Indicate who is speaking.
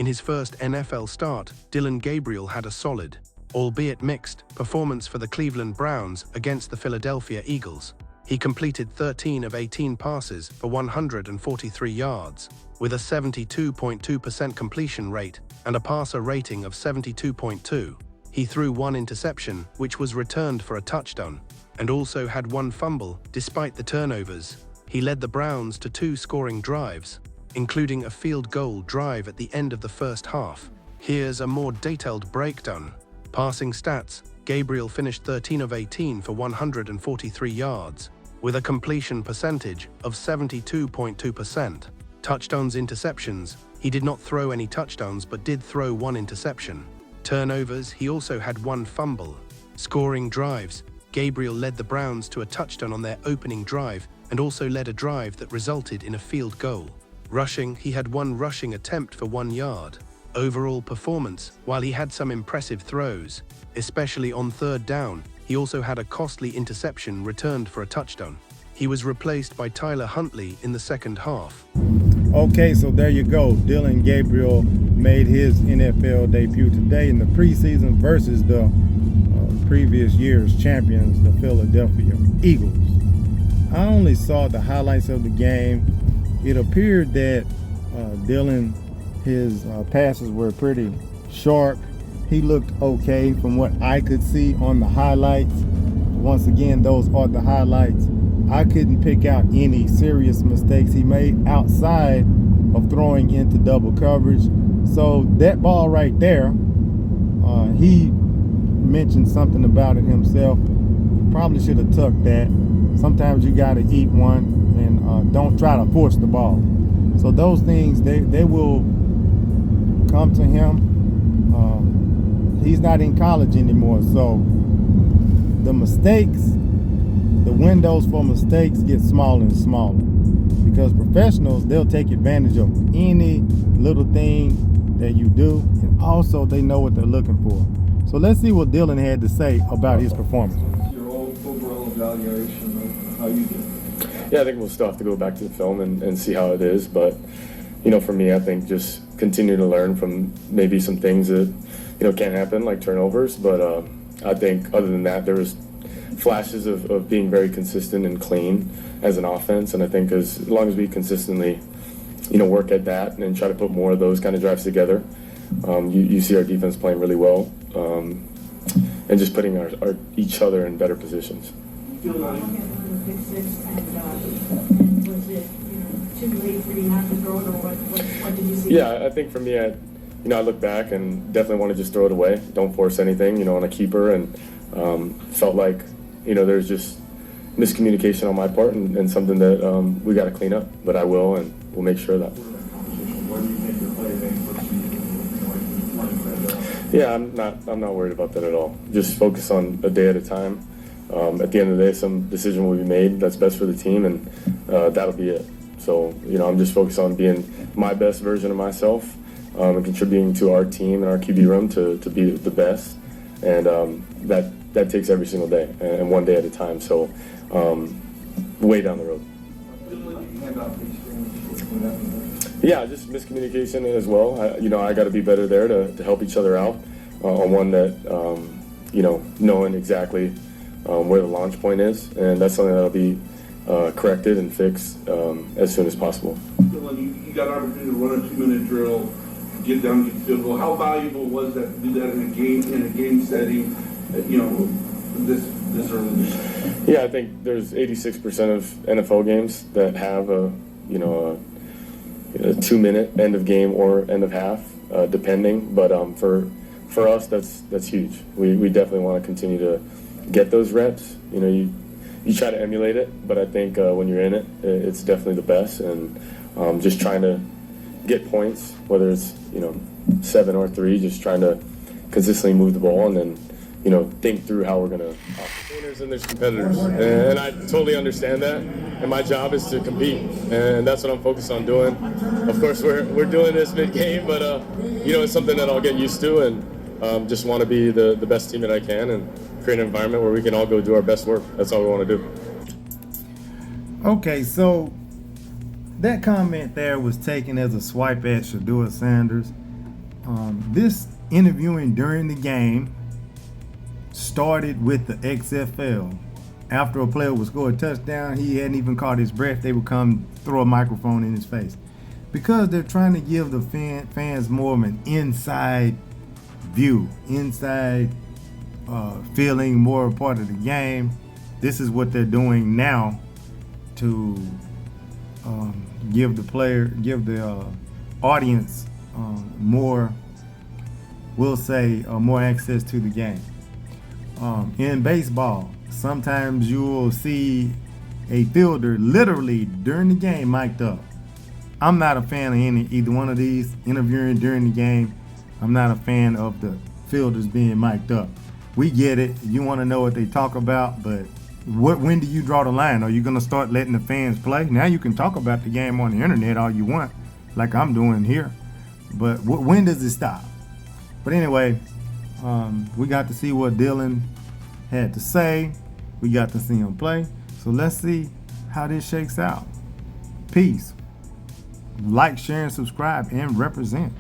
Speaker 1: In his first NFL start, Dillon Gabriel had a solid, albeit mixed, performance for the Cleveland Browns against the Philadelphia Eagles. He completed 13 of 18 passes for 143 yards, with a 72.2% completion rate and a passer rating of 72.2. He threw one interception, which was returned for a touchdown, and also had one fumble despite the turnovers. He led the Browns to 2 scoring drives, including a field goal drive at the end of the first half. Here's a more detailed breakdown. Passing stats: Gabriel finished 13 of 18 for 143 yards, with a completion percentage of 72.2%. Touchdowns, interceptions: he did not throw any touchdowns but did throw one interception. Turnovers: he also had one fumble. Scoring drives: Gabriel led the Browns to a touchdown on their opening drive and also led a drive that resulted in a field goal. Rushing: he had one rushing attempt for 1 yard. Overall performance: while he had some impressive throws, especially on third down, he also had a costly interception returned for a touchdown. He was replaced by Tyler Huntley in the second half.
Speaker 2: Okay, so there you go. Dillon Gabriel made his NFL debut today in the preseason versus the previous year's champions, the Philadelphia Eagles. I only saw the highlights of the game. It appeared that Dillon, his passes were pretty sharp. He looked okay from what I could see on the highlights. Once again, those are the highlights. I couldn't pick out any serious mistakes he made outside of throwing into double coverage. So that ball right there, he mentioned something about it himself. He probably should have tucked that. Sometimes you got to eat one, and don't try to force the ball. So those things, they will come to him. He's not in college anymore, so the mistakes, the windows for mistakes get smaller and smaller, because professionals, they'll take advantage of any little thing that you do, and also they know what they're looking for. So let's see what Dillon had to say about his performance.
Speaker 3: Your overall evaluation of how you did.
Speaker 4: Yeah, I think we'll still have to go back to the film and see how it is, but for me, I think just continue to learn from maybe some things that can't happen, like turnovers, but I think other than that, there was flashes of being very consistent and clean as an offense, and I think as long as we consistently work at that and try to put more of those kind of drives together, you see our defense playing really well, and just putting our each other in better positions.
Speaker 5: You feel like was it too late for you not to throw it, or what did you see?
Speaker 4: Yeah, I think for me, I look back and definitely want to just throw it away. Don't force anything, on a keeper, and felt like, there's just miscommunication on my part and something that we got to clean up. But I will, and we'll make sure of that.
Speaker 3: What do you think your play
Speaker 4: Yeah, I'm not worried about that at all. Just focus on a day at a time. At the end of the day, some decision will be made that's best for the team, and that'll be it. So, I'm just focused on being my best version of myself, and contributing to our team and our QB room to be the best, and that takes every single day and one day at a time. So, way down the road. Yeah, just miscommunication as well. I got to be better there to help each other out on one that knowing exactly where the launch point is, and that's something that'll be corrected and fixed as soon as possible.
Speaker 3: Dillon, you got an opportunity to run a 2-minute drill, get down, get the field goal. How valuable was that to do that in a game setting? This early.
Speaker 4: Yeah, I think there's 86% of NFL games that have a 2-minute end of game or end of half, depending. But for us, that's huge. We definitely want to continue to get those reps. You try to emulate it, but I think when you're in it, it's definitely the best. And just trying to get points, whether it's 7 or 3, just trying to consistently move the ball, and then think through how we're gonna. And there's competitors, and I totally understand that. And my job is to compete, and that's what I'm focused on doing. Of course, we're doing this mid-game, but it's something that I'll get used to, and just want to be the best team that I can, and create an environment where we can all go do our best work. That's all we want to do.
Speaker 2: Okay, so that comment there was taken as a swipe at Shedeur Sanders. This interviewing during the game started with the XFL. After a player would score a touchdown, he hadn't even caught his breath, they would come throw a microphone in his face. Because they're trying to give the fans more of an inside view, inside feeling, more a part of the game. This is what they're doing now to give the audience more, we'll say, more access to the game. In baseball, sometimes you will see a fielder literally during the game mic'd up. I'm not a fan of either one of these. Interviewing during the game, I'm not a fan of the fielders being mic'd up. We get it. You want to know what they talk about, but when do you draw the line? Are you going to start letting the fans play? Now you can talk about the game on the internet all you want, like I'm doing here. But when does it stop? But anyway, we got to see what Dillon had to say. We got to see him play. So let's see how this shakes out. Peace. Like, share, and subscribe, and represent.